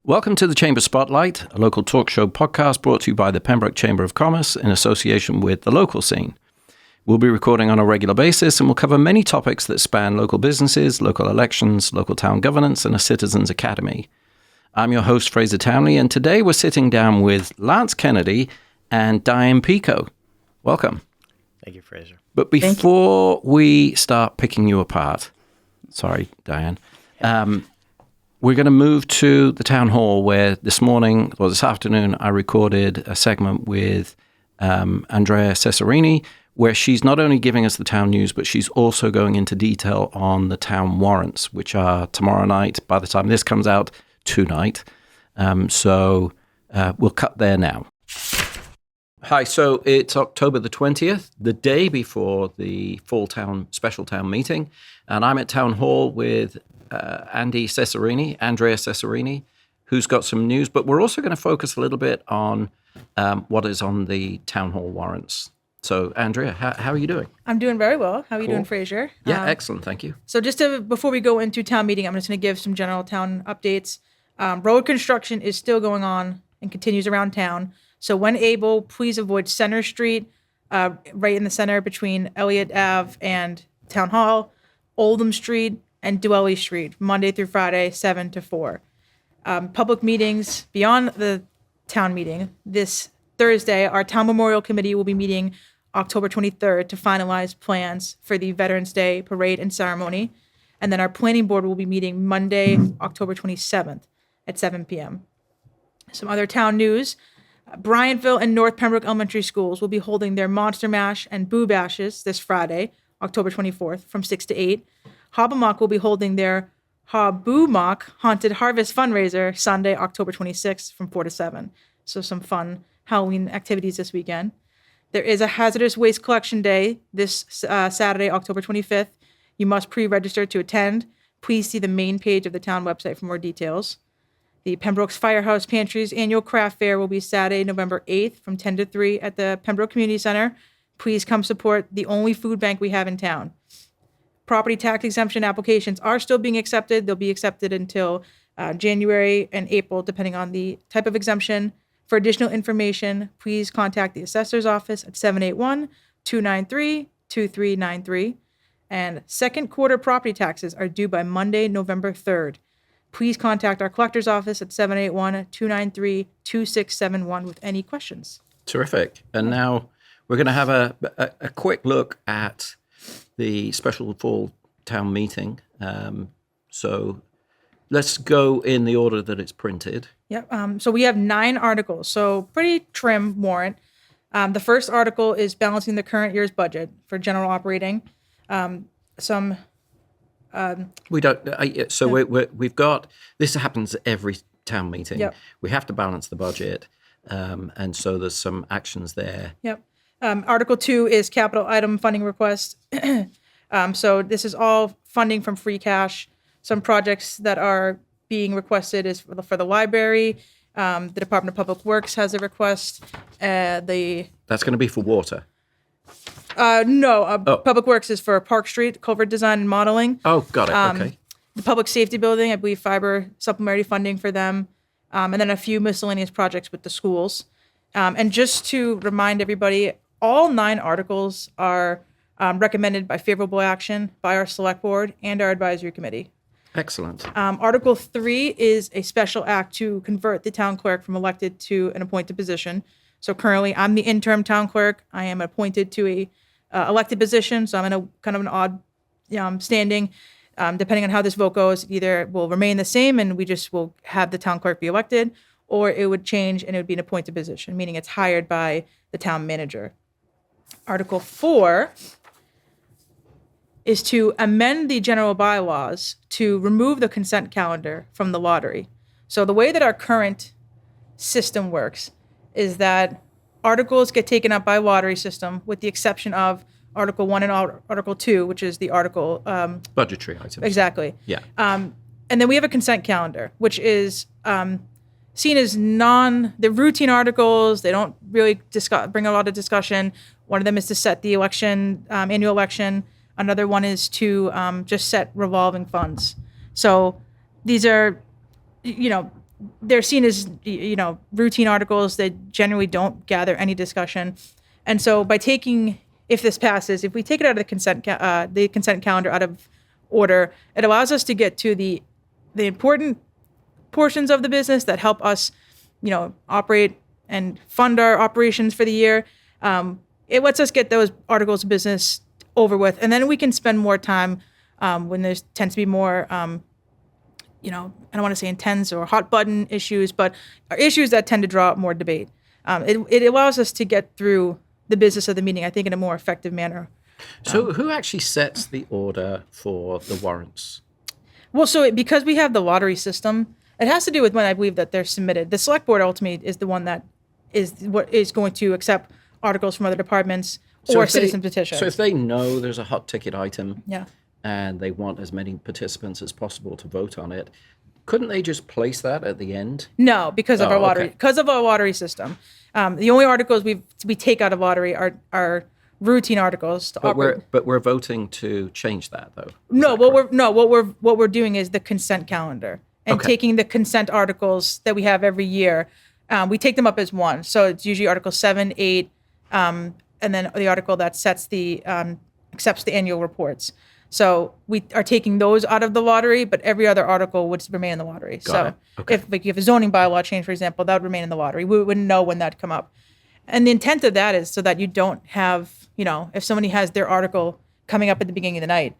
Welcome to the Chamber Spotlight, a local talk show podcast brought to you by the Pembroke Chamber of Commerce in association with the local scene. We'll be recording on a regular basis and we'll cover many topics that span local businesses, local elections, local town governance, and a citizens' academy. I'm your host, Fraser Townley, and today we're sitting down with Lance Kennedy and Diane Picot. Welcome. Thank you, Fraser. But before we start picking you apart, sorry, Diane, we're going to move to the town hall where this afternoon, I recorded a segment with Andrea Cesarini, where she's not only giving us the town news, but she's also going into detail on the town warrants, which are tomorrow night. By the time this comes out, tonight. So we'll cut there now. Hi, so it's October the 20th, the day before the special town meeting, and I'm at town hall with Andrea Cesarini, who's got some news, but we're also going to focus a little bit on what is on the town hall warrants. So, Andrea, how are you doing? I'm doing very well. How are you doing, Fraser? Yeah, excellent. Thank you. So before we go into town meeting, I'm just going to give some general town updates. Road construction is still going on and continues around town. So when able, please avoid Center Street, right in the center between Elliott Ave and Town Hall, Oldham Street, and Dwelly Street, Monday through Friday, 7 to 4. Public meetings beyond the town meeting. This Thursday, our Town Memorial Committee will be meeting October 23rd to finalize plans for the Veterans Day Parade and Ceremony. And then our Planning Board will be meeting Monday, October 27th at 7 p.m. Some other town news. Bryantville and North Pembroke Elementary Schools will be holding their Monster Mash and Boo Bashes this Friday, October 24th, from 6 to 8. Hobbamock will be holding their Hobbamock Haunted Harvest fundraiser Sunday, October 26th, from 4 to 7. So some fun Halloween activities this weekend. There is a hazardous waste collection day this Saturday, October 25th. You must pre-register to attend. Please see the main page of the town website for more details. The Pembroke's Firehouse Pantry's annual craft fair will be Saturday, November 8th from 10 to 3 at the Pembroke Community Center. Please come support the only food bank we have in town. Property tax exemption applications are still being accepted. They'll be accepted until January and April, depending on the type of exemption. For additional information, please contact the assessor's office at 781-293-2393. And second quarter property taxes are due by Monday, November 3rd. Please contact our collector's office at 781-293-2671 with any questions. Terrific. And now we're going to have a quick look at the special fall town meeting. So let's go in the order that it's printed. Yep. So we have 9 articles, so pretty trim warrant. The first article is balancing the current year's budget for general operating. We don't. We've got this happens at every town meeting. Yep. We have to balance the budget, and so there's some actions there. Yep. Article 2 is capital item funding request. So this is all funding from free cash. Some projects that are being requested is for the library. The Department of Public Works has a request. That's going to be for water. No, Public Works is for Park Street, culvert design and modeling. Oh, got it. Okay. The Public Safety Building, I believe fiber supplementary funding for them. And then a few miscellaneous projects with the schools. And just to remind everybody, all 9 articles are recommended by favorable action by our select board and our advisory committee. Excellent. Article 3 is a special act to convert the town clerk from elected to an appointed position. So currently, I'm the interim town clerk. I am appointed to a elected position, so I'm in a kind of an odd standing. Depending on how this vote goes, either will remain the same and we just will have the town clerk be elected, or it would change and it would be an appointed position, meaning it's hired by the town manager. Article 4 is to amend the general bylaws to remove the consent calendar from the lottery. So the way that our current system works is that articles get taken up by lottery system with the exception of Article 1 and Article 2, which is the article... budgetary items. Exactly. Yeah. And then we have a consent calendar, which is seen as the routine articles. They don't really bring a lot of discussion. One of them is to set the election, annual election. Another one is to just set revolving funds. So these are, they're seen as, routine articles that generally don't gather any discussion. And so by if this passes, if we take it out of the consent calendar out of order, it allows us to get to the important portions of the business that help us, operate and fund our operations for the year. It lets us get those articles of business over with, and then we can spend more time when there tends to be more, I don't want to say intense or hot button issues, but issues that tend to draw up more debate. It allows us to get through the business of the meeting, I think, in a more effective manner. So who actually sets the order for the warrants? Well, because we have the lottery system, it has to do with when I believe that they're submitted. The select board ultimately is the one that is going to accept articles from other departments or citizen petitions. So if they know there's a hot ticket item, yeah, and they want as many participants as possible to vote on it, couldn't they just place that at the end? No, because of our lottery system. The only articles we take out of lottery are routine articles to operate. But we're voting to change that, though. What we're doing is the consent calendar and taking the consent articles that we have every year. We take them up as one. So it's usually Article 7, 8, and then the article that accepts the annual reports. So we are taking those out of the lottery, but every other article would remain in the lottery. If you have a zoning bylaw change, for example, that would remain in the lottery. We wouldn't know when that'd come up. And the intent of that is so that you don't have, if somebody has their article coming up at the beginning of the night,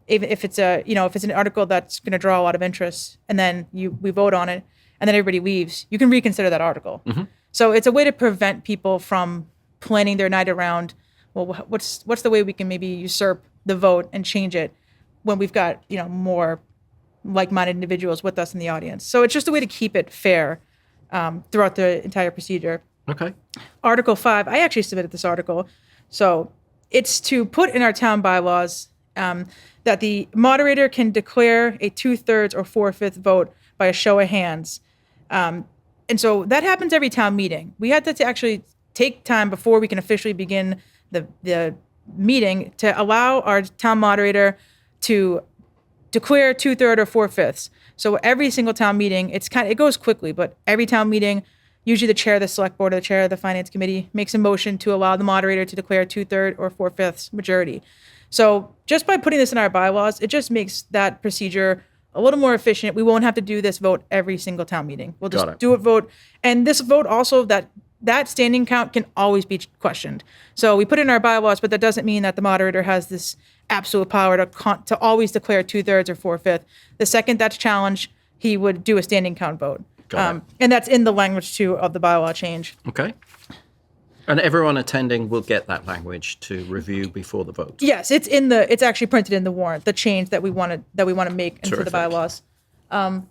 if it's an article that's going to draw a lot of interest, and then we vote on it, and then everybody leaves, you can reconsider that article. So it's a way to prevent people from planning their night around, well, what's the way we can maybe usurp the vote and change it when we've got, more like-minded individuals with us in the audience. So it's just a way to keep it fair throughout the entire procedure. Okay. Article 5, I actually submitted this article. So it's to put in our town bylaws that the moderator can declare a 2/3 or 4/5 vote by a show of hands. And so that happens every town meeting. We had to actually take time before we can officially begin the meeting to allow our town moderator to declare 2/3 or 4/5. So every single town meeting, it goes quickly, but every town meeting, usually the chair of the select board or the chair of the finance committee makes a motion to allow the moderator to declare 2/3 or 4/5 majority. So just by putting this in our bylaws, it just makes that procedure a little more efficient. We won't have to do this vote every single town meeting. We'll just do it vote. And this vote also, that standing count can always be questioned. So we put it in our bylaws, but that doesn't mean that the moderator has this absolute power to always declare 2/3 or 4/5. The second that's challenged, he would do a standing count vote. And that's in the language too of the bylaw change. Okay. And everyone attending will get that language to review before the vote. Yes, it's actually printed in the warrant, the change that we want to make into the bylaws. So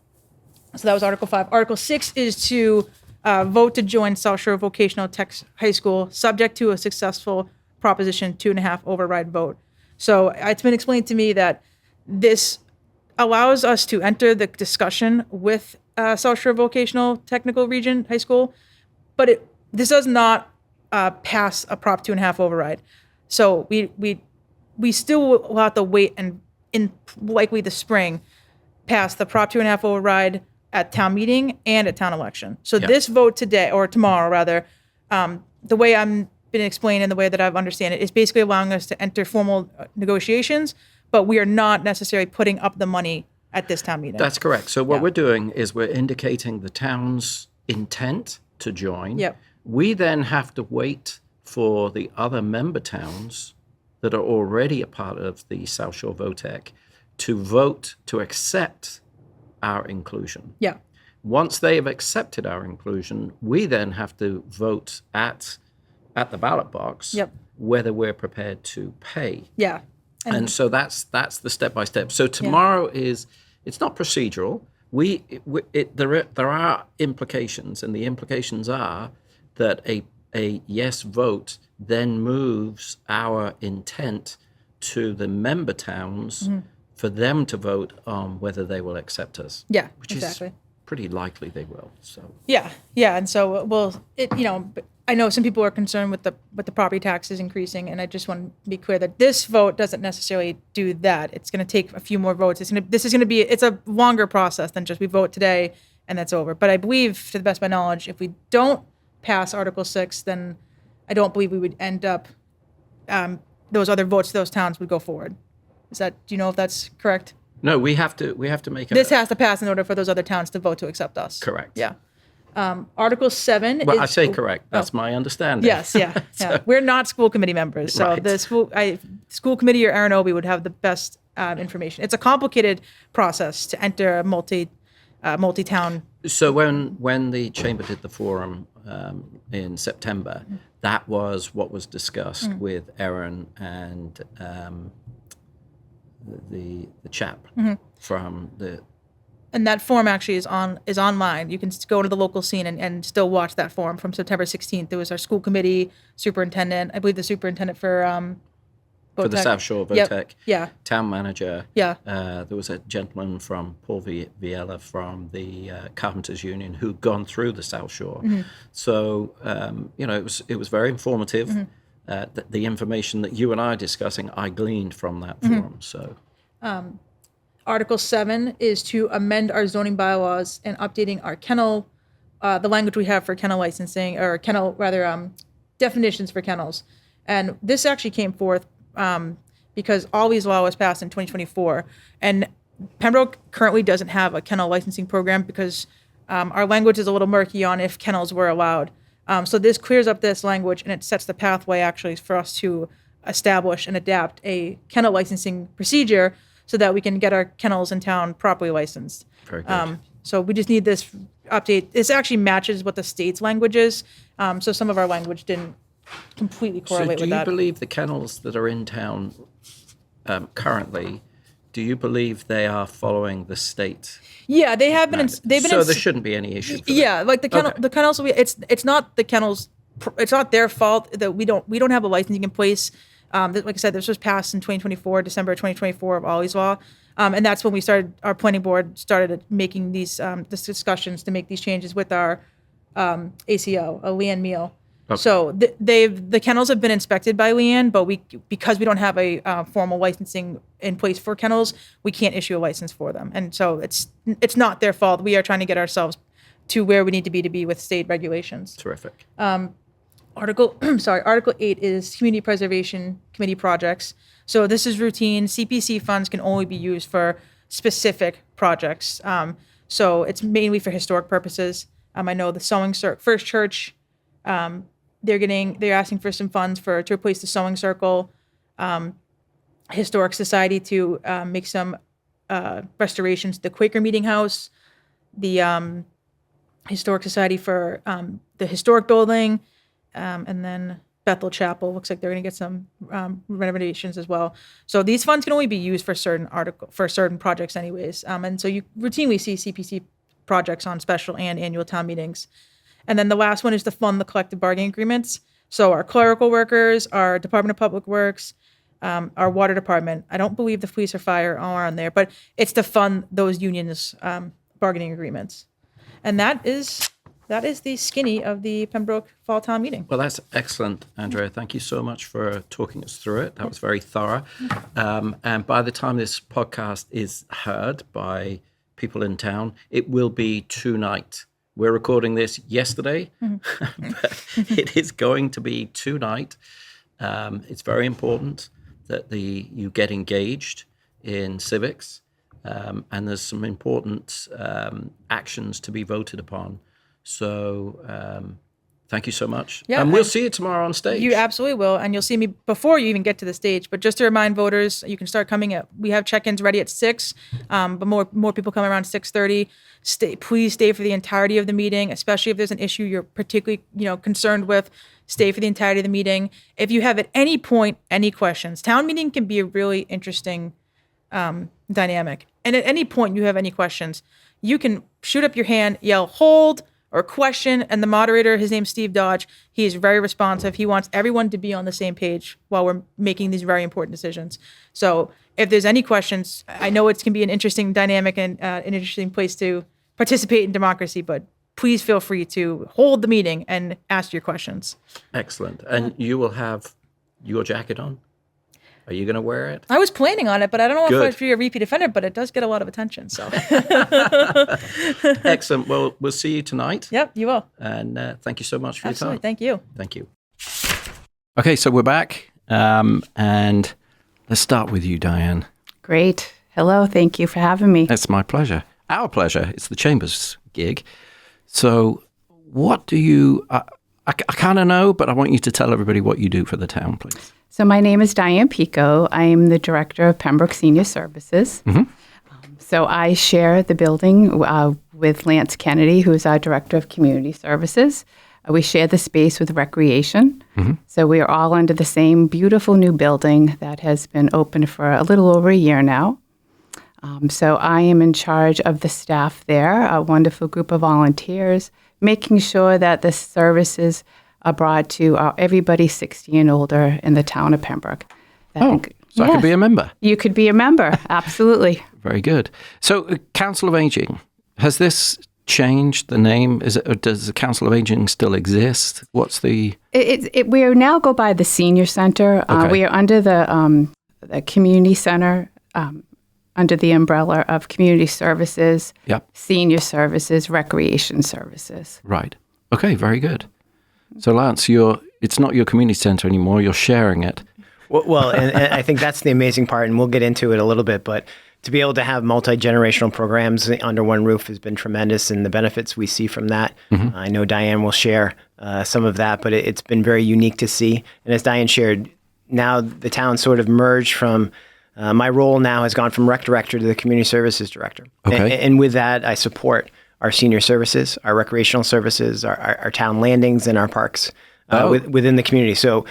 that was Article 5. Article 6 is to vote to join South Shore Vocational Tech High School, subject to a successful Proposition 2.5 override vote. So it's been explained to me that this allows us to enter the discussion with South Shore Vocational Technical Region High School, but this does not pass a Prop 2.5 override. So we still will have to wait and in likely the spring pass the Prop 2.5 override at town meeting and at town election. So this vote today, or tomorrow rather, the way I'm been explained and the way that I've understand it is basically allowing us to enter formal negotiations, but we are not necessarily putting up the money at this town meeting. That's correct. So what we're doing is we're indicating the town's intent to join. Yep. We then have to wait for the other member towns that are already a part of the South Shore VOTEC to vote to accept our inclusion. Yeah. Once they have accepted our inclusion, we then have to vote at the ballot box whether we're prepared to pay. Yeah. And so that's the step by step. So tomorrow it's not procedural. There are implications, and the implications are that a yes vote then moves our intent to the member towns for them to vote on whether they will accept us. Yeah, which exactly. is pretty likely they will. So yeah, and so I know some people are concerned with the property taxes increasing, and I just want to be clear that this vote doesn't necessarily do that. It's going to take a few more votes. It's a longer process than just we vote today and that's over. But I believe, to the best of my knowledge, if we don't pass Article 6, then I don't believe we would end up, those other votes to those towns would go forward. Do you know if that's correct? No, we have to make This has to pass in order for those other towns to vote to accept us. Correct. Yeah. Article 7 is... Well, I say correct. That's my understanding. Yes, yeah. yeah. We're not school committee members, so Right. the school committee or Aaron Obie would have the best information. It's a complicated process to enter a multi-town. So when the chamber did the forum in September, that was what was discussed with Erin and the chap from the... And that forum actually is online. You can go to the local scene and still watch that forum from September 16th. There was our school committee superintendent, I believe the superintendent for the South Shore, Yep. Votech, Yeah. town manager. Yeah. There was a gentleman from Paul Viella from the Carpenters Union who'd gone through the South Shore. So, it was very informative. The information that you and I are discussing, I gleaned from that forum. So, Article 7 is to amend our zoning bylaws and updating our kennel, the language we have for kennel licensing, or definitions for kennels. And this actually came forth because Always Law was passed in 2024. And Pembroke currently doesn't have a kennel licensing program because our language is a little murky on if kennels were allowed. So this clears up this language and it sets the pathway actually for us to establish and adapt a kennel licensing procedure so that we can get our kennels in town properly licensed. very good. So we just need this update. This actually matches what the state's language is. So some of our language didn't completely correlate So with do you that. believe the kennels that are in town currently, do you believe they are following the state? Yeah, they have been. They've been. So there shouldn't be any issue. For them. Yeah, like the kennel. Okay. The kennels. It's not the kennels. It's not their fault that we don't have a licensing in place. Like I said, this was passed in 2024, December 2024 of Always Law, and that's when we started. Our planning board started making these discussions to make these changes with our ACO, Leanne Meal. Okay. So the kennels have been inspected by Leanne, but because we don't have a formal licensing in place for kennels, we can't issue a license for them, and so it's not their fault. We are trying to get ourselves to where we need to be with state regulations. Terrific. Article 8 is community preservation committee projects. So this is routine. CPC funds can only be used for specific projects. So it's mainly for historic purposes. I know the First Church, they're asking for some funds to replace the sewing circle. Historic Society to make some restorations to the Quaker Meeting House. The Historic Society for the historic building. And then Bethel Chapel looks like they're going to get some renovations as well. So these funds can only be used for certain projects, anyways. And so you routinely see CPC projects on special and annual town meetings. And then the last one is to fund the collective bargaining agreements. So our clerical workers, our Department of Public Works, our water department. I don't believe the police or fire are on there, but it's to fund those unions' bargaining agreements. And that is the skinny of the Pembroke Fall Town Meeting. Well, that's excellent, Andrea. Thank you so much for talking us through it. That was very thorough. And by the time this podcast is heard by people in town, it will be tonight. We're recording this yesterday, but it is going to be tonight. It's very important that you get engaged in civics, and there's some important actions to be voted upon. So thank you so much. Yeah, and we'll see you tomorrow on stage. You absolutely will. And you'll see me before you even get to the stage. But just to remind voters, you can start coming at, we have check-ins ready at 6, but more people come around 6:30. Please stay for the entirety of the meeting, especially if there's an issue you're particularly concerned with. Stay for the entirety of the meeting. If you have at any point any questions, town meeting can be a really interesting dynamic. And at any point you have any questions, you can shoot up your hand, yell hold, or question, and the moderator, his name's Steve Dodge, he is very responsive. He wants everyone to be on the same page while we're making these very important decisions. So if there's any questions, I know it can be an interesting dynamic and an interesting place to participate in democracy, but please feel free to hold the meeting and ask your questions. Excellent. And you will have your jacket on? Are you going to wear it? I was planning on it, but I don't know Good. if I'd be a repeat offender, but it does get a lot of attention. So Excellent. Well, we'll see you tonight. Yep, you will. And thank you so much for Absolutely. your time. Thank you. Thank you. Okay, so we're back. And let's start with you, Diane. Great. Hello. Thank you for having me. It's my pleasure. Our pleasure. It's the Chamber's gig. So what do you... I kind of know, but I want you to tell everybody what you do for the town, please. So my name is Diane Picot. I am the director of Pembroke Senior Services. Mm-hmm. So I share the building with Lance Kennedy, who is our director of community services. We share the space with recreation. Mm-hmm. So we are all under the same beautiful new building that has been open for a little over a year now. So I am in charge of the staff there, a wonderful group of volunteers, making sure that the services are brought to everybody 60 and older in the town of Pembroke. So I could be a member. You could be a member, absolutely. Very good. So Council of Aging, has this changed the name? Or does the Council of Aging still exist? What's the... We are now go by the Senior Center. Okay. We are under the Community Center, under the umbrella of Community Services, Yep. Senior Services, Recreation Services. Right. Okay, very good. So Lance, it's not your community center anymore. You're sharing it. Well, and I think that's the amazing part, and we'll get into it a little bit, but to be able to have multi-generational programs under one roof has been tremendous, and the benefits we see from that. Mm-hmm. I know Diane will share some of that, but it's been very unique to see. And as Diane shared, now the town sort of merged from, my role now has gone from rec director to the community services director. Okay. And with that, I support our senior services, our recreational services, our town landings, and our parks within the community. So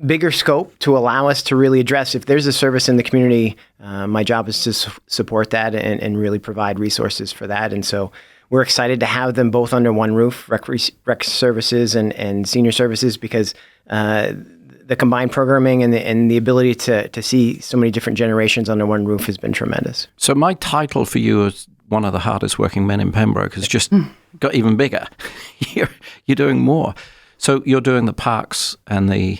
bigger scope to allow us to really address, if there's a service in the community, my job is to support that and really provide resources for that. And so we're excited to have them both under one roof, rec services and senior services, because the combined programming and the ability to see so many different generations under one roof has been tremendous. So my title for you as one of the hardest working men in Pembroke has just got even bigger. You're doing more. So you're doing the parks and the...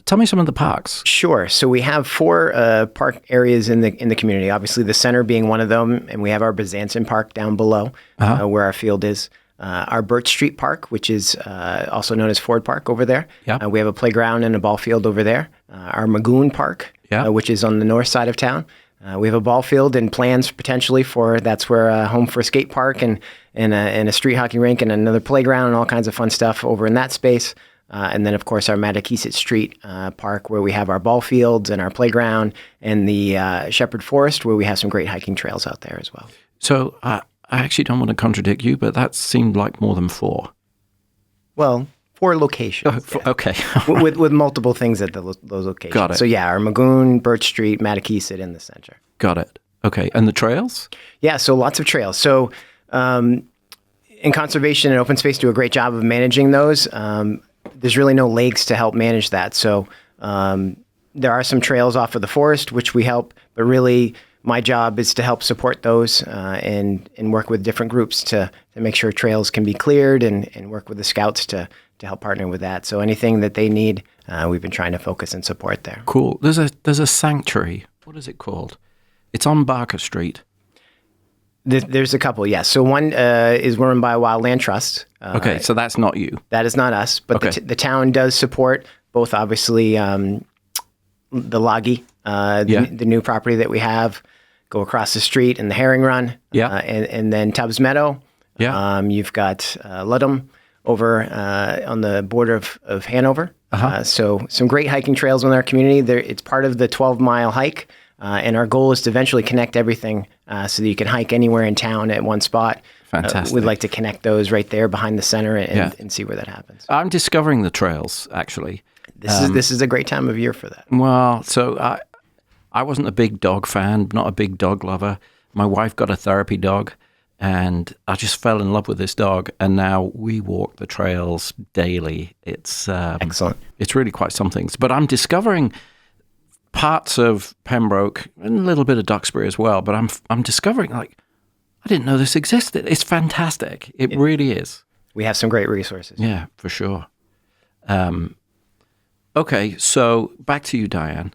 tell me some of the parks. Sure. So we have 4 park areas in the community. Obviously, the center being one of them, and we have our Byzantium Park down below, where our field is. Our Birch Street Park, which is also known as Ford Park over there. Yep. We have a playground and a ball field over there. Our Magoon Park, which is on the north side of town. We have a ball field and plans potentially that's where a home for a skate park and a street hockey rink and another playground and all kinds of fun stuff over in that space. And then, of course, our Mattakesett Street Park, where we have our ball fields and our playground, and the Shepherd Forest, where we have some great hiking trails out there as well. So I actually don't want to contradict you, but that seemed like more than 4. Well, 4 locations. Okay. with multiple things at those locations. Got it. So, our Magoon, Birch Street, Mattakesett in the center. Got it. Okay. And the trails? Yeah, so lots of trails. So in conservation and open space do a great job of managing those. There's really no lakes to help manage that. So there are some trails off of the forest, which we help, but really my job is to help support those and work with different groups to make sure trails can be cleared and work with the scouts to help partner with that. So anything that they need, we've been trying to focus and support there. Cool. There's a sanctuary. What is it called? It's on Barker Street. There's a couple, yes. So one is run by Wildland Trust. Okay, so that's not you. That is not us, but Okay. the town does support both, obviously, the Loggy, the new property that we have, go across the street, and the Herring Run, and then Tubbs Meadow. Yeah. You've got Ludham over on the border of Hanover. So some great hiking trails in our community. It's part of the 12-mile hike. And our goal is to eventually connect everything so that you can hike anywhere in town at one spot. Fantastic. We'd like to connect those right there behind the center and see where that happens. I'm discovering the trails, actually. This is a great time of year for that. Well, so I wasn't a big dog fan, not a big dog lover. My wife got a therapy dog, and I just fell in love with this dog, and now we walk the trails daily. It's excellent. It's really quite something. But I'm discovering parts of Pembroke and a little bit of Duxbury as well. But I'm discovering, like, I didn't know this existed. It's fantastic. It really is. We have some great resources. Yeah, for sure. Okay, so back to you, Diane.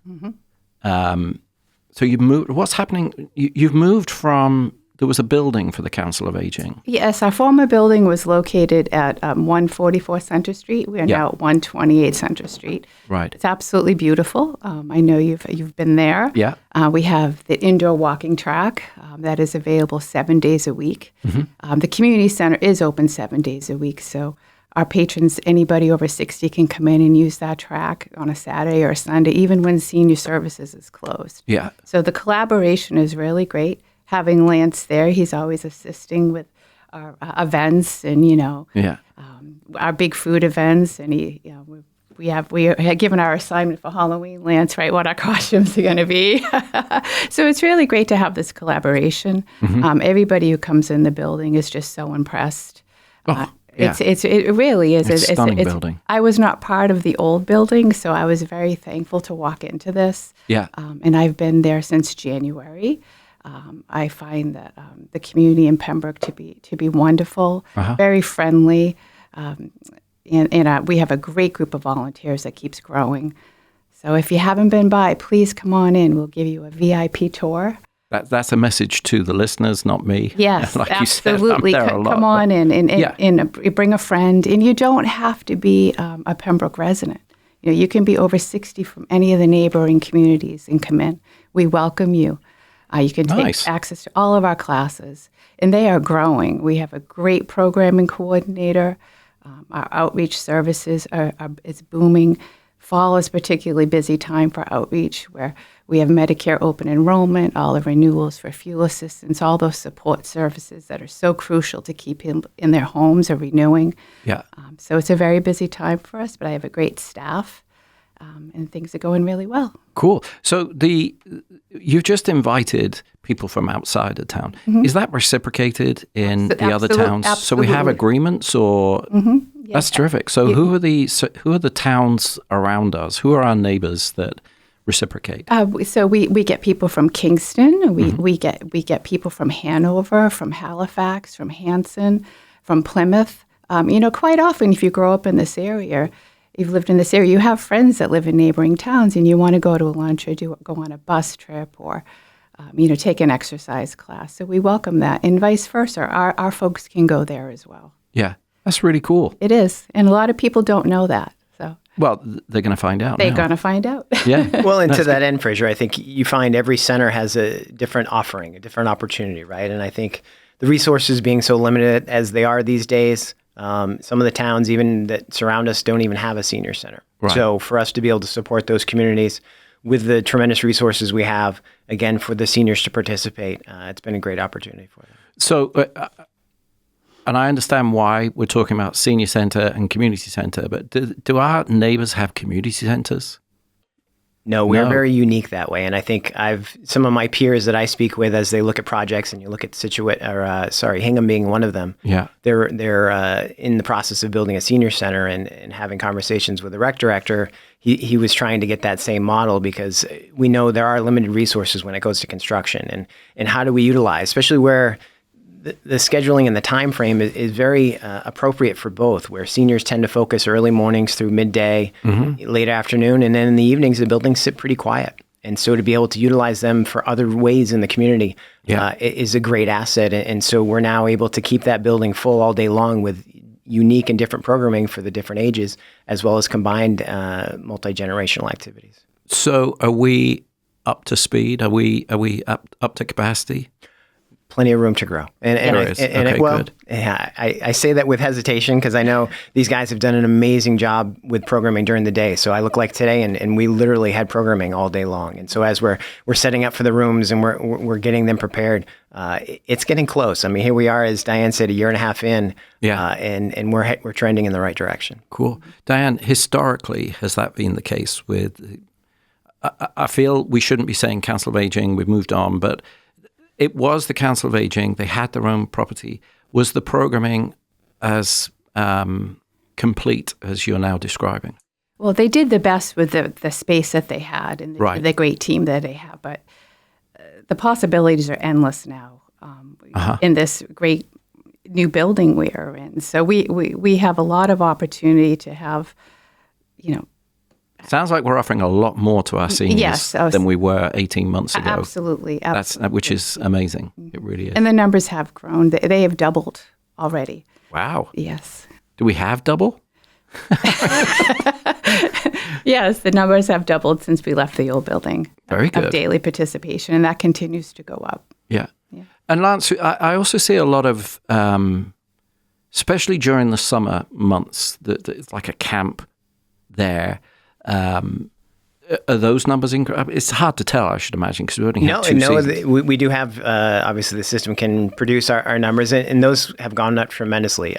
So you've moved. What's happening? You've moved from. There was a building for the Council of Aging. Yes, our former building was located at 144 Center Street. We are now at 128 Center Street. Right. It's absolutely beautiful. I know you've been there. Yeah. We have the indoor walking track that is available 7 days a week. The community center is open 7 days a week, so our patrons, anybody over 60, can come in and use that track on a Saturday or a Sunday, even when senior services is closed. Yeah. So the collaboration is really great. Having Lance there, he's always assisting with our events and, our big food events. And we had given our assignment for Halloween, Lance, right, what our costumes are going to be. So it's really great to have this collaboration. Everybody who comes in the building is just so impressed. Yeah. It really is. It's a stunning building. I was not part of the old building, so I was very thankful to walk into this. Yeah. And I've been there since January. I find that the community in Pembroke to be wonderful, very friendly, and we have a great group of volunteers that keeps growing. So if you haven't been by, please come on in. We'll give you a VIP tour. That's a message to the listeners, not me. Yes, like absolutely. You said, I'm there a lot, come on in and bring a friend. And you don't have to be a Pembroke resident. You can be over 60 from any of the neighboring communities and come in. We welcome you. You can take access to all of our classes, and they are growing. We have a great programming coordinator. Our outreach services is booming. Fall is particularly busy time for outreach, where we have Medicare open enrollment, all the renewals for fuel assistance, all those support services that are so crucial to keep in their homes are renewing. Yeah. So it's a very busy time for us, but I have a great staff. And things are going really well. Cool. So you've just invited people from outside of town. Is that reciprocated in the other towns? Absolutely. So we have agreements, or that's terrific. So who are the towns around us? Who are our neighbors that reciprocate? So we get people from Kingston. We get people from Hanover, from Halifax, from Hanson, from Plymouth. Quite often, if you grow up in this area, you've lived in this area, you have friends that live in neighboring towns, and you want to go to a lunch or go on a bus trip or, take an exercise class. So we welcome that, and vice versa. Our folks can go there as well. Yeah, that's really cool. It is, and a lot of people don't know that. So well, they're going to find out. They're going to find out. Yeah. Well, and to that end, Fraser, I think you find every center has a different offering, a different opportunity, right? And I think the resources being so limited as they are these days, some of the towns even that surround us don't even have a senior center. Right. So for us to be able to support those communities with the tremendous resources we have, again, for the seniors to participate, it's been a great opportunity for them. So, and I understand why we're talking about senior center and community center, but do our neighbors have community centers? No, we're very unique that way. And I think some of my peers that I speak with as they look at projects, and you look at Hingham being one of them. Yeah. They're in the process of building a senior center and having conversations with the rec director. He was trying to get that same model, because we know there are limited resources when it goes to construction, and how do we utilize, especially where the scheduling and the time frame is very appropriate for both, where seniors tend to focus early mornings through midday, late afternoon, and then in the evenings, the buildings sit pretty quiet. And so to be able to utilize them for other ways in the community is a great asset. And so we're now able to keep that building full all day long with unique and different programming for the different ages, as well as combined multi-generational activities. So are we up to speed? Are we up to capacity? Plenty of room to grow. Good. Yeah, I say that with hesitation, because I know these guys have done an amazing job with programming during the day. So I look like today, and we literally had programming all day long. And so as we're setting up for the rooms and we're getting them prepared, it's getting close. I mean, here we are, as Diane said, a year and a half in, and we're trending in the right direction. Cool. Diane, historically, has that been the case with? I feel we shouldn't be saying Council of Aging. We've moved on, but it was the Council of Aging. They had their own property. Was the programming as complete as you're now describing? Well, they did the best with the space that they had and the great team that they have. But the possibilities are endless now in this great new building we are in. So we have a lot of opportunity to have, Sounds like we're offering a lot more to our seniors Yes, than we were 18 months ago. Absolutely. Which is amazing. It really is. And the numbers have grown. They have doubled already. Wow. Yes. Do we have double? Yes, the numbers have doubled since we left the old building. Very good. Of daily participation, and that continues to go up. Yeah. And Lance, I also see a lot of, especially during the summer months, it's like a camp there. Are those numbers it's hard to tell, I should imagine, because we only have two seasons. We do have, obviously the system can produce our numbers, and those have gone up tremendously.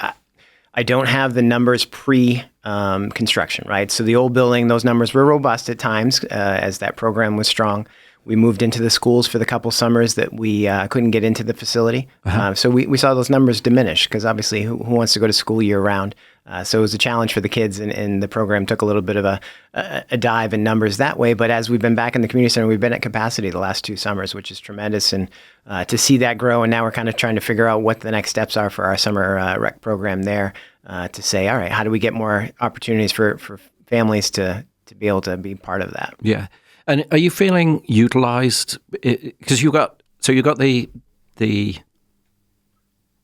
I don't have the numbers pre-construction, right? So the old building, those numbers were robust at times as that program was strong. We moved into the schools for the couple summers that we couldn't get into the facility. So we saw those numbers diminish because obviously who wants to go to school year round? So it was a challenge for the kids, and the program took a little bit of a dive in numbers that way. But as we've been back in the community center, we've been at capacity the last 2 summers, which is tremendous. And to see that grow, and now we're kind of trying to figure out what the next steps are for our summer rec program there to say, all right, how do we get more opportunities for families to be able to be part of that? Yeah. And are you feeling utilized? Because you got the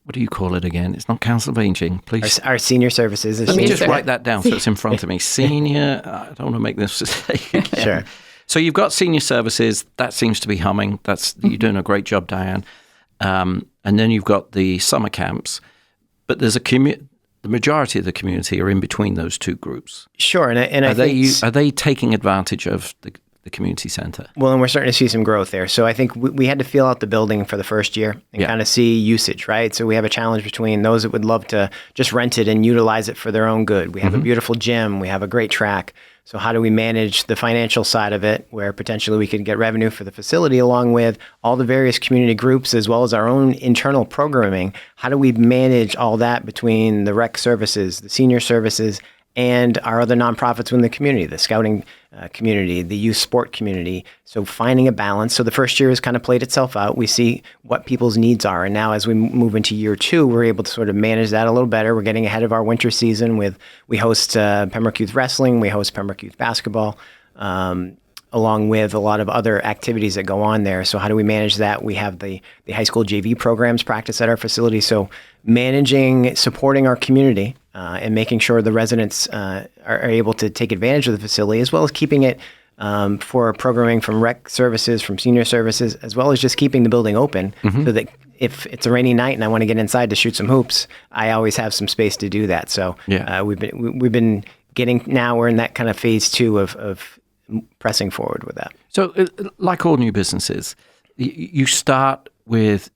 what do you call it again? It's not council of aging, please. Our senior services. Let me just write that down so it's in front of me. Senior, I don't want to make this mistake again. Sure. So you've got senior services. That seems to be humming. You're doing a great job, Diane. And then you've got the summer camps. But there's the majority of the community are in between those two groups. Sure. And I think are they taking advantage of the community center? Well, and we're starting to see some growth there. So I think we had to feel out the building for the first year and kind of see usage, right? So we have a challenge between those that would love to just rent it and utilize it for their own good. We have a beautiful gym. We have a great track. So how do we manage the financial side of it, where potentially we could get revenue for the facility along with all the various community groups as well as our own internal programming? How do we manage all that between the rec services, the senior services, and our other nonprofits within the community, the scouting community, the youth sport community? So finding a balance. So the first year has kind of played itself out. We see what people's needs are. And now as we move into year 2, we're able to sort of manage that a little better. We're getting ahead of our winter season we host Pembroke Youth Wrestling, we host Pembroke Youth Basketball, along with a lot of other activities that go on there. So how do we manage that? We have the high school JV programs practice at our facility. So supporting our community and making sure the residents are able to take advantage of the facility, as well as keeping it for programming from rec services, from senior services, as well as just keeping the building open so that if it's a rainy night and I want to get inside to shoot some hoops, I always have some space to do that. So we've been getting, now we're in that kind of phase 2 of pressing forward with that. So like all new businesses, you start with,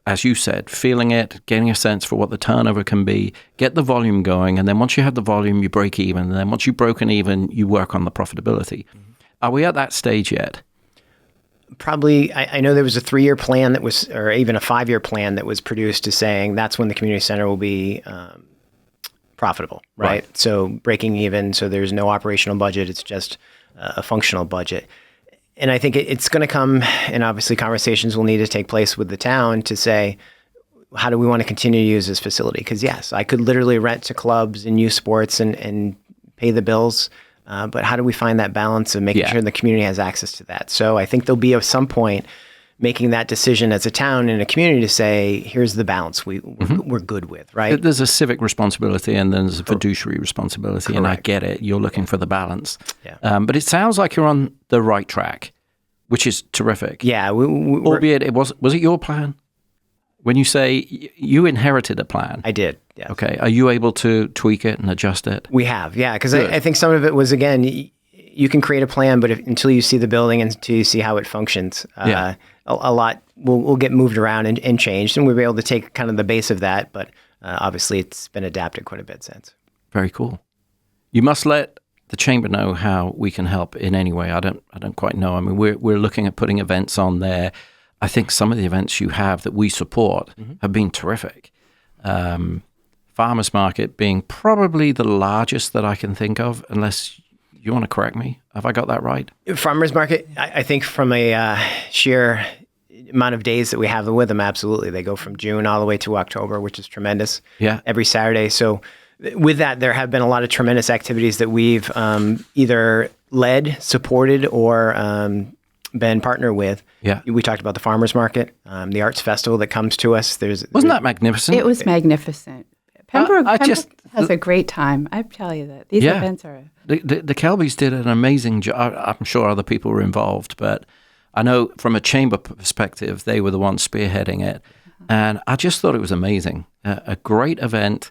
as you said, feeling it, getting a sense for what the turnover can be, get the volume going, and then once you have the volume, you break even, and then once you've broken even, you work on the profitability. Are we at that stage yet? Probably, I know there was a 3-year plan that was, or even a 5-year plan that was produced to saying that's when the community center will be profitable, right? So breaking even, so there's no operational budget, it's just a functional budget. And I think it's going to come, and obviously conversations will need to take place with the town to say, how do we want to continue to use this facility? Because yes, I could literally rent to clubs and youth sports and pay the bills, but how do we find that balance of making sure the community has access to that? So I think there'll be at some point making that decision as a town and a community to say, here's the balance we're good with, right? There's a civic responsibility and then there's a fiduciary responsibility. Correct. And I get it. You're looking for the balance. Yeah. But it sounds like you're on the right track, which is terrific. Yeah. Albeit, was it your plan? When you say you inherited a plan. I did, yeah. Okay. Are you able to tweak it and adjust it? We have, yeah. Because I think some of it was, again, you can create a plan, but until you see the building and until you see how it functions, a lot will get moved around and changed, and we'll be able to take kind of the base of that, but obviously it's been adapted quite a bit since. Very cool. You must let the chamber know how we can help in any way. I don't quite know. I mean, we're looking at putting events on there. I think some of the events you have that we support have been terrific. Farmers Market being probably the largest that I can think of, unless you want to correct me. Have I got that right? Farmers Market, I think from a sheer amount of days that we have with them, absolutely. They go from June all the way to October, which is tremendous. Yeah. Every Saturday. So with that, there have been a lot of tremendous activities that we've either led, supported, or been partnered with. Yeah. We talked about the farmers market, the arts festival that comes to us. Wasn't that magnificent? It was magnificent. Pembroke just has a great time. I tell you that. These events are... The Kelbys did an amazing job. I'm sure other people were involved, but I know from a chamber perspective, they were the ones spearheading it. And I just thought it was amazing. A great event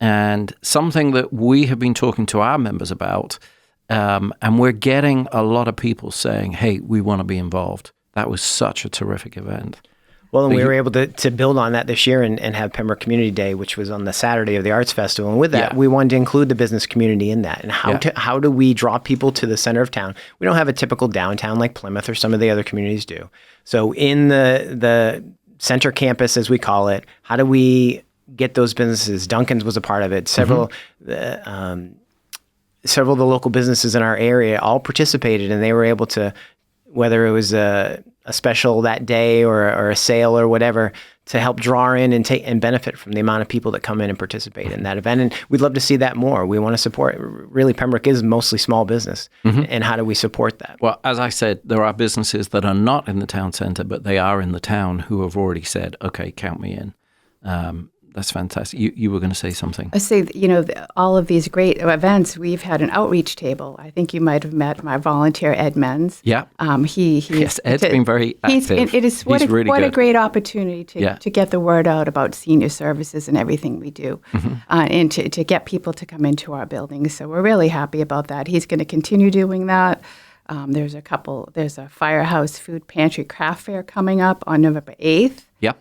and something that we have been talking to our members about. And we're getting a lot of people saying, hey, we want to be involved. That was such a terrific event. Well, and we were able to build on that this year and have Pembroke Community Day, which was on the Saturday of the Arts Festival. And with that, we wanted to include the business community in that. And how do we draw people to the center of town? We don't have a typical downtown like Plymouth or some of the other communities do. So in the center campus, as we call it, how do we get those businesses? Duncan's was a part of it. Several of the local businesses in our area all participated, and they were able to, whether it was a special that day or a sale or whatever, to help draw in and benefit from the amount of people that come in and participate in that event. And we'd love to see that more. We want to support. Really, Pembroke is mostly small business. And how do we support that? Well, as I said, there are businesses that are not in the town center, but they are in the town who have already said, okay, count me in. That's fantastic. You were going to say something. I say, all of these great events, we've had an outreach table. I think you might have met my volunteer, Ed Menz. Yeah. Yes, Ed's been very active. It is what a great opportunity to get the word out about senior services and everything we do, and to get people to come into our buildings. So we're really happy about that. He's going to continue doing that. There's a Firehouse Food Pantry Craft Fair coming up on November 8th. Yeah.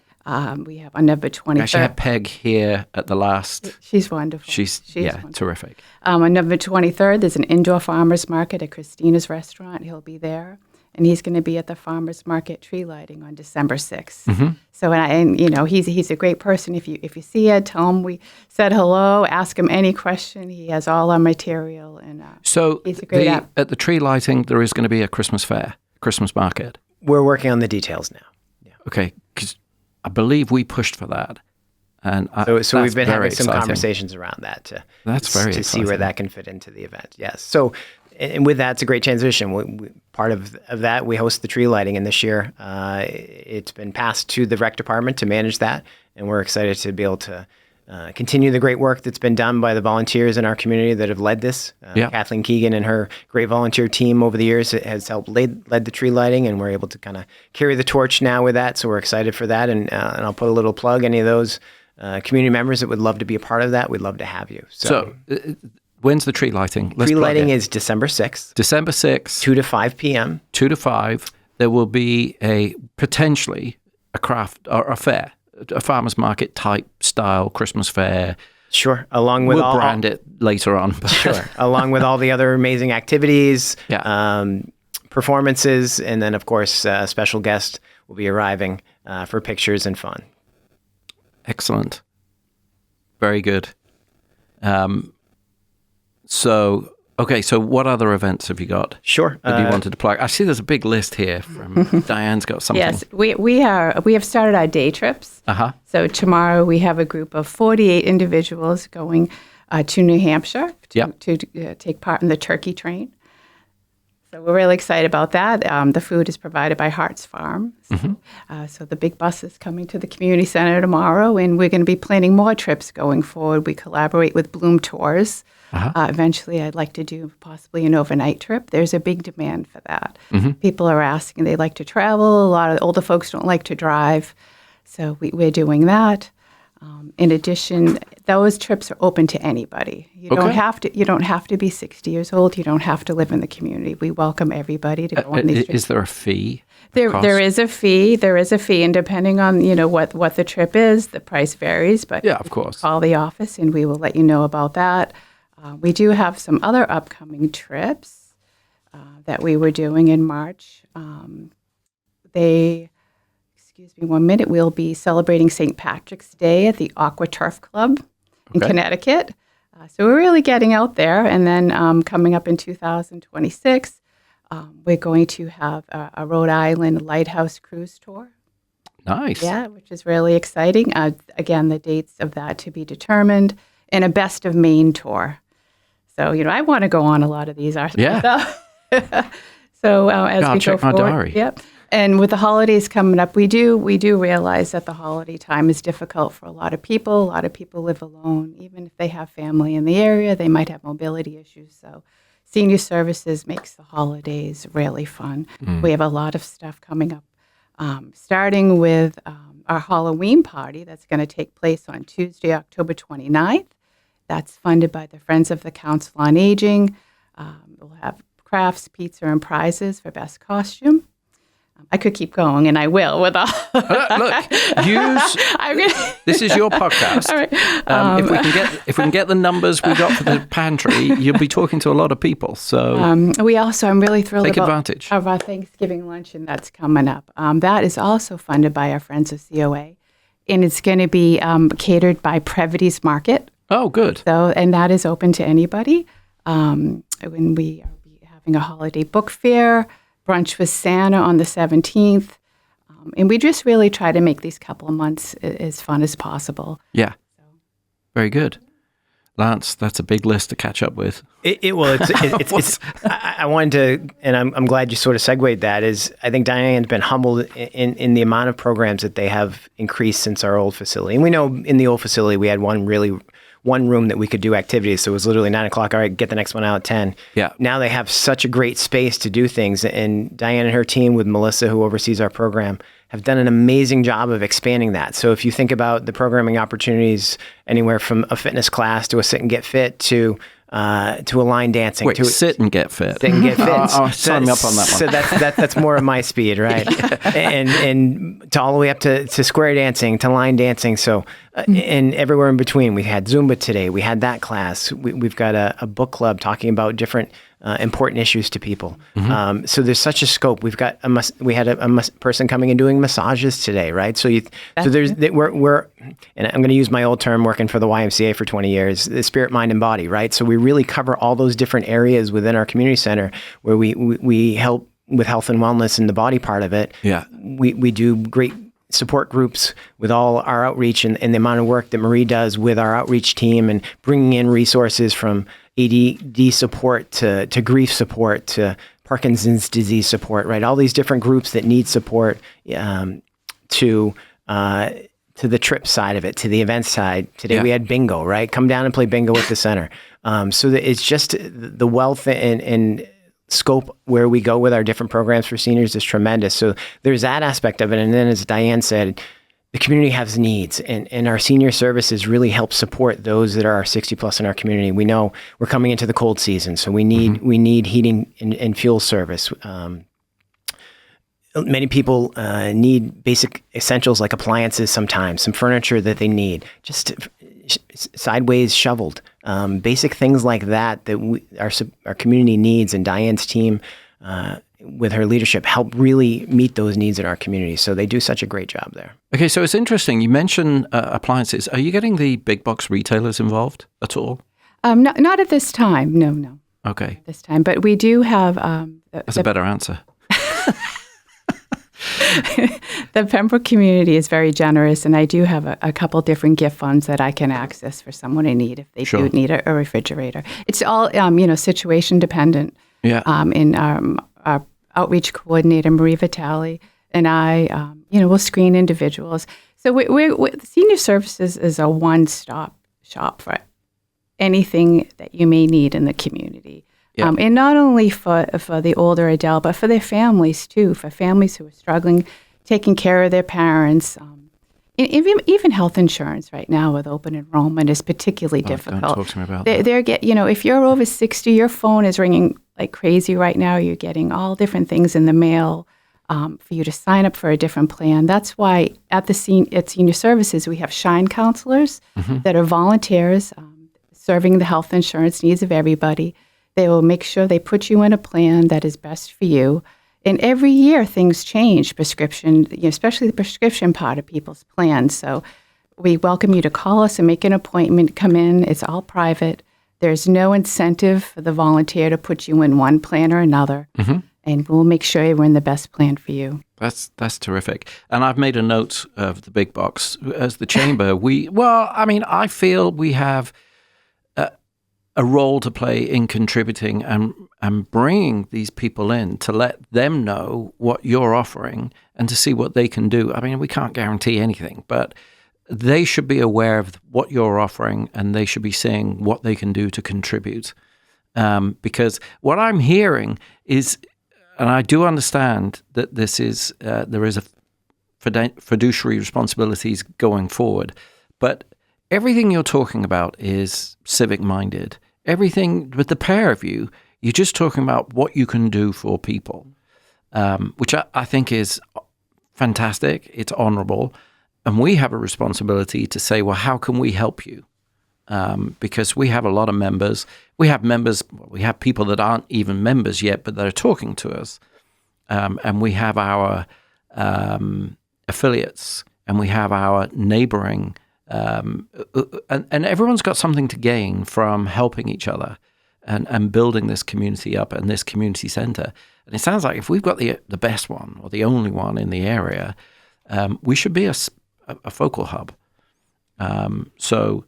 We have on November 23rd. Actually, I had Peg here at the last. She's wonderful. She's wonderful. Terrific. On November 23rd, there's an indoor farmers market at Christina's restaurant. He'll be there. And he's going to be at the farmers market tree lighting on December 6th. So, he's a great person. If you see Ed, tell him we said hello. Ask him any question. He has all our material. And so he's a great at the tree lighting, there is going to be a Christmas fair, Christmas market. We're working on the details now. Yeah. Okay, because I believe we pushed for that. And so we've been having some conversations around that to see where that can fit into the event. Yes. So, and with that, it's a great transition. Part of that, we host the tree lighting, and this year it's been passed to the rec department to manage that, and we're excited to be able to continue the great work that's been done by the volunteers in our community that have led this. Kathleen Keegan and her great volunteer team over the years has helped led the tree lighting, and we're able to kind of carry the torch now with that. So we're excited for that, and I'll put a little plug. Any of those community members that would love to be a part of that, we'd love to have you. So when's the tree lighting? Tree lighting is December 6th. December 6th. 2 to 5 p.m. 2 to 5. There will be potentially a craft or a fair, a farmer's market type style Christmas fair. Sure. Along with we'll brand it later on. Sure. Along with all the other amazing activities, performances, and then, of course, a special guest will be arriving for pictures and fun. Excellent. Very good. So what other events have you got? Sure. That you wanted to plug? I see there's a big list here from Diane's got something. Yes, we have started our day trips. So tomorrow we have a group of 48 individuals going to New Hampshire to take part in the turkey train. So we're really excited about that. The food is provided by Hart's Farm. So the big bus is coming to the community center tomorrow, and we're going to be planning more trips going forward. We collaborate with Bloom Tours. Eventually, I'd like to do possibly an overnight trip. There's a big demand for that. People are asking. They like to travel. A lot of older folks don't like to drive. So we're doing that. In addition, those trips are open to anybody. You don't have to be 60 years old. You don't have to live in the community. We welcome everybody to go on these trips. Is there a fee? There is a fee. There is a fee, and depending on what the trip is, the price varies. But of course, call the office, and we will let you know about that. We do have some other upcoming trips that we were doing in March. Excuse me 1 minute, we'll be celebrating St. Patrick's Day at the Aqua Turf Club in Connecticut. So we're really getting out there. And then coming up in 2026, we're going to have a Rhode Island Lighthouse Cruise Tour. Nice. Yeah, which is really exciting. Again, the dates of that to be determined. and a Best of Maine tour. So, I want to go on a lot of these ourselves. Yeah. So as I'll we check go my forward, diary. Yep. And with the holidays coming up, we do realize that the holiday time is difficult for a lot of people. A lot of people live alone. Even if they have family in the area, they might have mobility issues. So Senior Services makes the holidays really fun. We have a lot of stuff coming up, starting with our Halloween party that's going to take place on Tuesday, October 29th. That's funded by the Friends of the Council on Aging. We'll have crafts, pizza, and prizes for best costume. I could keep going, and I will with all. Look, this is your podcast. All right. If we can get the numbers we got for the pantry, you'll be talking to a lot of people. So I'm really thrilled take about advantage of our Thanksgiving luncheon that's coming up. That is also funded by our Friends of COA, and it's going to be catered by Previty's Market. Oh, good. So, and that is open to anybody. When we are having a holiday book fair, brunch with Santa on the 17th. And we just really try to make these couple of months as fun as possible. Yeah. Very good. Lance, that's a big list to catch up with. I wanted to, and I'm glad you sort of segued that, is I think Diane's been humbled in the amount of programs that they have increased since our old facility. And we know in the old facility, we had one room that we could do activities. So it was literally 9:00. All right, get the next one out at 10. Yeah. Now they have such a great space to do things. And Diane and her team with Melissa, who oversees our program, have done an amazing job of expanding that. So if you think about the programming opportunities, anywhere from a fitness class to a sit and get fit to a line dancing. Wait, sit and get fit. Sit and get fit. I'll sign me up on that one. So that's more of my speed, right? and to all the way up to square dancing, to line dancing. So and everywhere in between. We had Zumba today. We had that class. We've got a book club talking about different important issues to people. So there's such a scope. We had a person coming and doing massages today, right? We're and I'm going to use my old term, working for the YMCA for 20 years, the spirit, mind, and body, right? So we really cover all those different areas within our community center where we help with health and wellness and the body part of it. Yeah. We do great support groups with all our outreach and the amount of work that Marie does with our outreach team and bringing in resources from ADD support to grief support to Parkinson's disease support, right? All these different groups that need support to the trip side of it, to the event side. Today we had bingo, right? Come down and play bingo at the center. So that it's just the wealth and scope where we go with our different programs for seniors is tremendous. So there's that aspect of it. And then as Diane said, the community has needs and our senior services really help support those that are 60 plus in our community. We know we're coming into the cold season, so we need heating and fuel service. Many people need basic essentials like appliances sometimes, some furniture that they need, just sideways shoveled. Basic things like that our community needs, and Diane's team with her leadership help really meet those needs in our community. So they do such a great job there. Okay, so it's interesting. You mentioned appliances. Are you getting the big box retailers involved at all? Not at this time. No. Okay. At this time, but we do have. That's a better answer. The Pembroke community is very generous, and I do have a couple different gift funds that I can access for someone in need if they do need a refrigerator. It's all situation dependent. Yeah. In our outreach coordinator Marie Vitale and I, we'll screen individuals. So we Senior Services is a one-stop shop for anything that you may need in the community. Yeah. And not only for the older adult, but for their families too, for families who are struggling, taking care of their parents. Even health insurance right now with open enrollment is particularly difficult. Don't talk to me about that. If you're over 60, your phone is ringing like crazy right now. You're getting all different things in the mail for you to sign up for a different plan. That's why at Senior Services, we have Shine counselors that are volunteers serving the health insurance needs of everybody. They will make sure they put you in a plan that is best for you. And every year things change, prescription, especially the prescription part of people's plans. So we welcome you to call us and make an appointment, come in. It's all private. There's no incentive for the volunteer to put you in one plan or another. And we'll make sure we're in the best plan for you. That's terrific. And I've made a note of the big box. As the chamber, I feel we have a role to play in contributing and bringing these people in to let them know what you're offering and to see what they can do. I mean, we can't guarantee anything, but they should be aware of what you're offering and they should be seeing what they can do to contribute. Because what I'm hearing is, and I do understand that this is there is a fiduciary responsibilities going forward, but everything you're talking about is civic-minded. Everything with the pair of you, you're just talking about what you can do for people, which I think is fantastic. It's honorable. And we have a responsibility to say, well, how can we help you? Because we have a lot of members. We have people that aren't even members yet, but that are talking to us. And we have our affiliates, and we have our neighboring, and everyone's got something to gain from helping each other and building this community up and this community center. And it sounds like if we've got the best one or the only one in the area, we should be a focal hub. So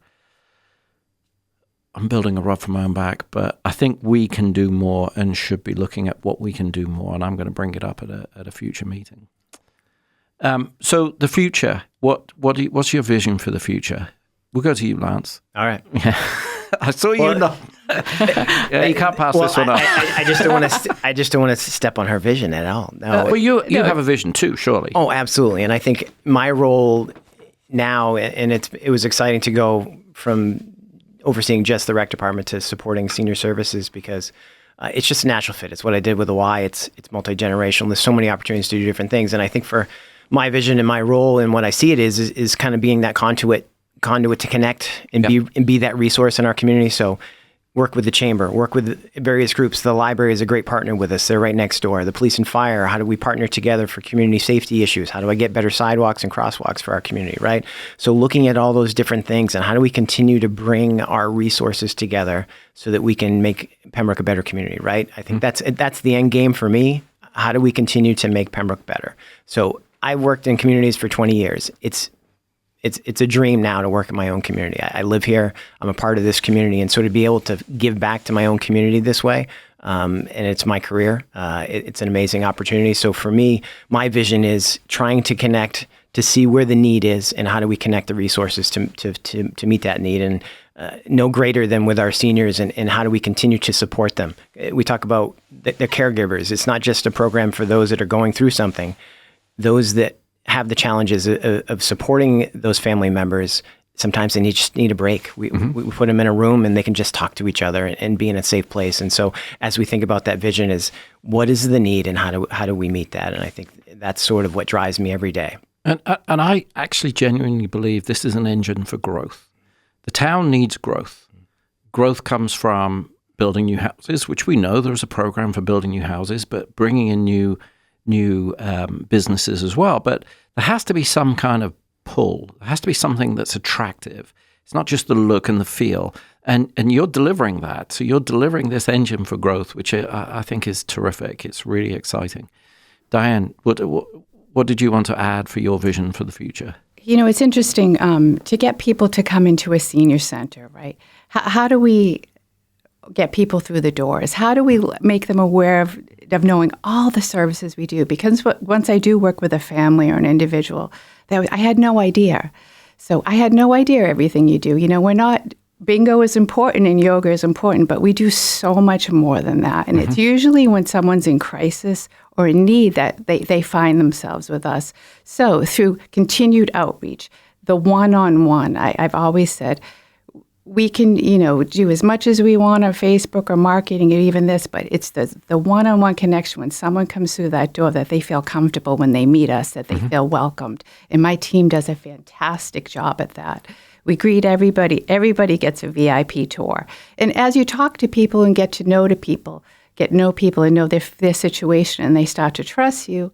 I'm building a rod from my own back, but I think we can do more and should be looking at what we can do more. And I'm going to bring it up at a future meeting. So the future, what's your vision for the future? We'll go to you, Lance. All right. I saw you. Yeah, you can't pass this one up. I just don't want to step on her vision at all. No. Well, you have a vision too, surely. Oh, absolutely. And I think my role now, and it was exciting to go from overseeing just the rec department to supporting senior services, because it's just a natural fit. It's what I did with the Y. It's multi-generational. There's so many opportunities to do different things. And I think for my vision and my role and what I see it is kind of being that conduit to connect and be that resource in our community. So work with the chamber, work with various groups. The library is a great partner with us. They're right next door. The police and fire, how do we partner together for community safety issues? How do I get better sidewalks and crosswalks for our community, right? So looking at all those different things and how do we continue to bring our resources together so that we can make Pembroke a better community, right? I think that's the end game for me. How do we continue to make Pembroke better? So I've worked in communities for 20 years. It's a dream now to work in my own community. I live here. I'm a part of this community. And so to be able to give back to my own community this way, and it's my career, it's an amazing opportunity. So for me, my vision is trying to connect to see where the need is and how do we connect the resources to meet that need. And no greater than with our seniors and how do we continue to support them. We talk about the caregivers. It's not just a program for those that are going through something. Those that have the challenges of supporting those family members, sometimes they just need a break. We put them in a room and they can just talk to each other and be in a safe place. And so as we think about that vision is what is the need and how do we meet that? And I think that's sort of what drives me every day. And I actually genuinely believe this is an engine for growth. The town needs growth. Growth comes from building new houses, which we know there's a program for building new houses, but bringing in new businesses as well. But there has to be some kind of pull. There has to be something that's attractive. It's not just the look and the feel. And you're delivering that. So you're delivering this engine for growth, which I think is terrific. It's really exciting. Diane, what did you want to add for your vision for the future? You know, it's interesting to get people to come into a senior center, right? How do we get people through the doors? How do we make them aware of knowing all the services we do? Because once I do work with a family or an individual, I had no idea. So I had no idea everything you do. You know, bingo is important and yoga is important, but we do so much more than that. And it's usually when someone's in crisis or in need that they find themselves with us. So through continued outreach, the one-on-one, I've always said, we can, do as much as we want on Facebook or marketing or even this, but it's the one-on-one connection when someone comes through that door that they feel comfortable when they meet us, that they feel welcomed. And my team does a fantastic job at that. We greet everybody. Everybody gets a VIP tour. And as you talk to people and get to know people and know their situation, and they start to trust you,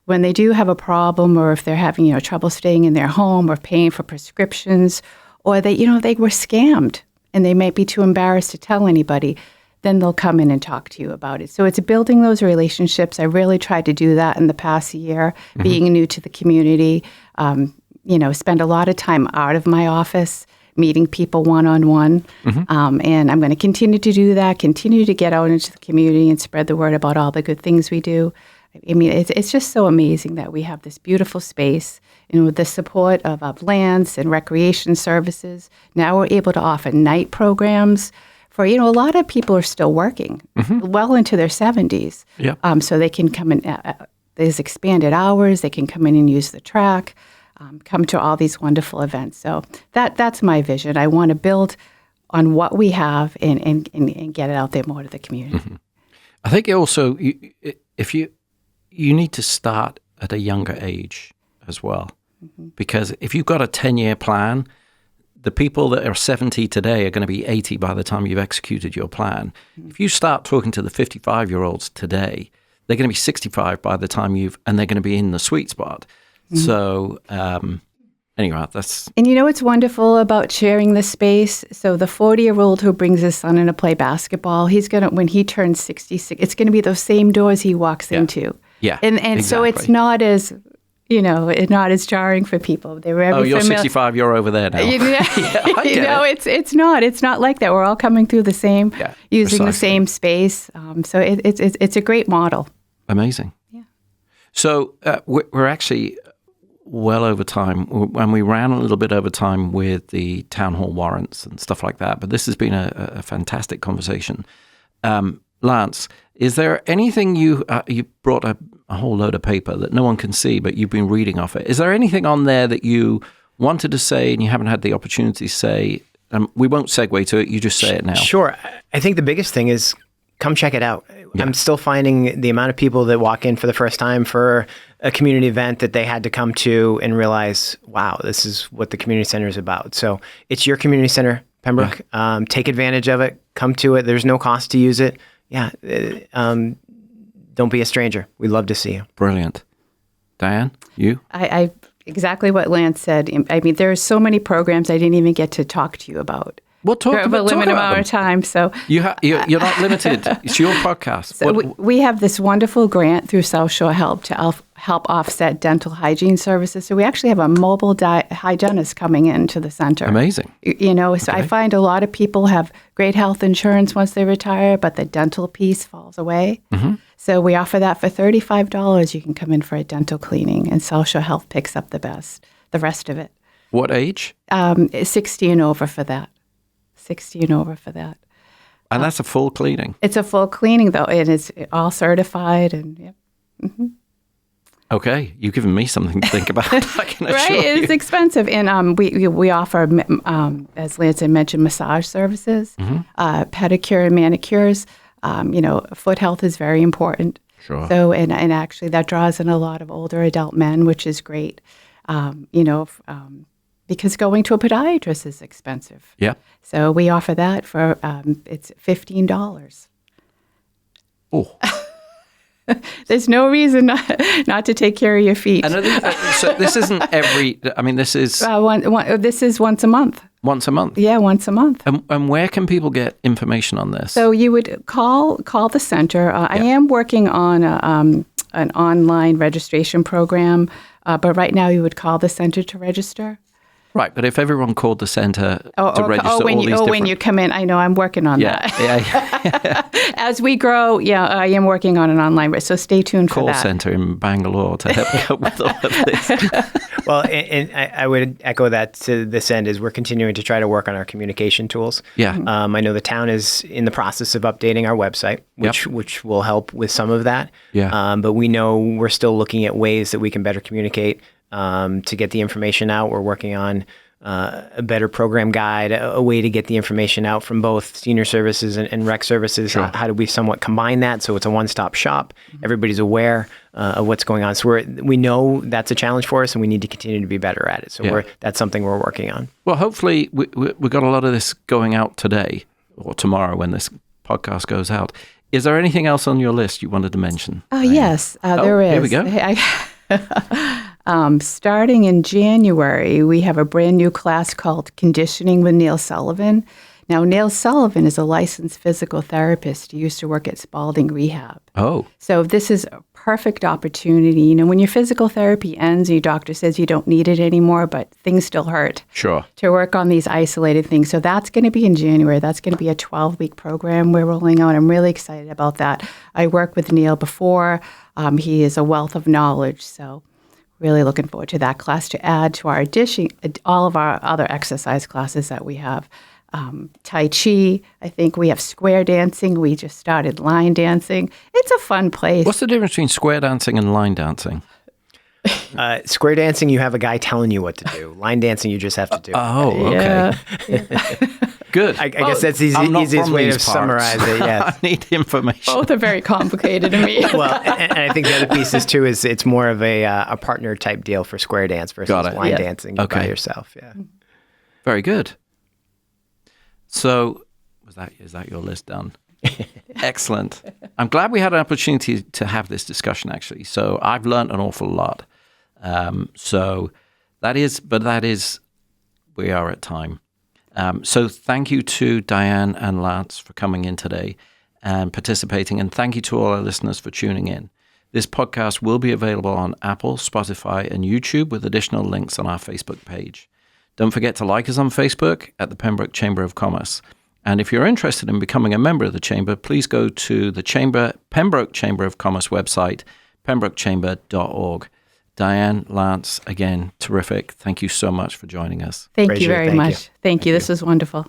when they do have a problem or if they're having trouble staying in their home or paying for prescriptions, or they were scammed and they might be too embarrassed to tell anybody, then they'll come in and talk to you about it. So it's building those relationships. I really tried to do that in the past year, being new to the community, spend a lot of time out of my office, meeting people one-on-one. And I'm going to continue to do that, continue to get out into the community and spread the word about all the good things we do. I mean, it's just so amazing that we have this beautiful space, and with the support of Lance and recreation services, now we're able to offer night programs for, a lot of people are still working well into their 70s. Yeah. So they can come in, there's expanded hours, they can come in and use the track, come to all these wonderful events. So that's my vision. I want to build on what we have and get it out there more to the community. I think also, if you need to start at a younger age as well, because if you've got a 10-year plan, the people that are 70 today are going to be 80 by the time you've executed your plan. If you start talking to the 55-year-olds today, they're going to be 65 by the time and they're going to be in the sweet spot. So anyway, that's... And what's wonderful about sharing this space? So the 40-year-old who brings his son in to play basketball, he's going to, when he turns 66, it's going to be those same doors he walks into. Yeah, and exactly. So it's not as, it's not as jarring for people. They're very you're familiar. 65, you're over there now. It's not like that. We're all coming through the same, using the same space. So it's a great model. Amazing. Yeah. So we're actually well over time, and we ran a little bit over time with the town hall warrants and stuff like that, but this has been a fantastic conversation. Lance, is there anything you brought a whole load of paper that no one can see, but you've been reading off it? Is there anything on there that you wanted to say and you haven't had the opportunity to say? We won't segue to it. You just say it now. Sure. I think the biggest thing is come check it out. Yeah. I'm still finding the amount of people that walk in for the first time for a community event that they had to come to and realize, wow, this is what the community center is about. So it's your community center, Pembroke. Yeah. Take advantage of it. Come to it. There's no cost to use it. Yeah. Don't be a stranger. We'd love to see you. Brilliant. Diane, you? I exactly what Lance said. I mean, there are so many programs I didn't even get to talk to you about. Well, talk about a limited amount of time. So you're not limited. It's your podcast. So we have this wonderful grant through South Shore Help to help offset dental hygiene services. So we actually have a mobile hygienist coming into the center. Amazing. So I find a lot of people have great health insurance once they retire, but the dental piece falls away. So we offer that for $35. You can come in for a dental cleaning, and South Shore Health picks up the rest of it. What age? 60 and over for that. 60 and over for that. And that's a full cleaning? It's a full cleaning, though. It is all certified. And yep. Okay. You've given me something to think about. I can assure you. It's expensive. And we offer, as Lance had mentioned, massage services, pedicure and manicures. Foot health is very important. Sure. So, and actually that draws in a lot of older adult men, which is great. Because going to a podiatrist is expensive. Yeah. So we offer that for, it's $15. Oh. There's no reason not to take care of your feet. And so this isn't this is... this is once a month. Once a month? Yeah, once a month. And where can people get information on this? So you would call the center. I am working on an online registration program, but right now you would call the center to register. Right, but if everyone called the center to register when you come in, I know I'm working on that. Yeah. As we grow, I am working on an online, so stay tuned for that. Call center in Bangalore to help me out with all of this. Well, and I would echo that to this end is we're continuing to try to work on our communication tools. Yeah. I know the town is in the process of updating our website, which will help with some of that. Yeah. But we know we're still looking at ways that we can better communicate. To get the information out. We're working on a better program guide, a way to get the information out from both senior services and rec services. Sure. How do we somewhat combine that so it's a one-stop shop? Everybody's aware of what's going on. So we know that's a challenge for us, and we need to continue to be better at it. So that's something we're working on. Well, hopefully we got a lot of this going out today or tomorrow when this podcast goes out. Is there anything else on your list you wanted to mention? Yes, there is. Here we go. Starting in January, we have a brand new class called Conditioning with Neil Sullivan. Now, Neil Sullivan is a licensed physical therapist. He used to work at Spalding Rehab. Oh. So this is perfect opportunity. You know, when your physical therapy ends, your doctor says you don't need it anymore, but things still hurt. Sure. To work on these isolated things. So that's going to be in January. That's going to be a 12-week program we're rolling out. I'm really excited about that. I worked with Neil before. He is a wealth of knowledge. So really looking forward to that class to add to our all of our other exercise classes that we have. Tai Chi, I think we have square dancing. We just started line dancing. It's a fun place. What's the difference between square dancing and line dancing? Square dancing, you have a guy telling you what to do. Line dancing, you just have to do. Oh, okay. Yeah. Good. I guess that's the easiest way to summarize it. Yes. I need information. Both are very complicated to me. Well, and I think the other piece is too is it's more of a partner type deal for square dance versus line dancing by yourself. Yeah. Very good. So, is that your list done? Excellent. I'm glad we had an opportunity to have this discussion, actually. So I've learned an awful lot. So that is, we are at time. So thank you to Diane and Lance for coming in today and participating. And thank you to all our listeners for tuning in. This podcast will be available on Apple, Spotify, and YouTube with additional links on our Facebook page. Don't forget to like us on Facebook at the Pembroke Chamber of Commerce. And if you're interested in becoming a member of the Chamber, please go to the Pembroke Chamber of Commerce website, pembrokechamber.org. Diane, Lance, again, terrific. Thank you so much for joining us. Thank you very much. Thank you. This was wonderful.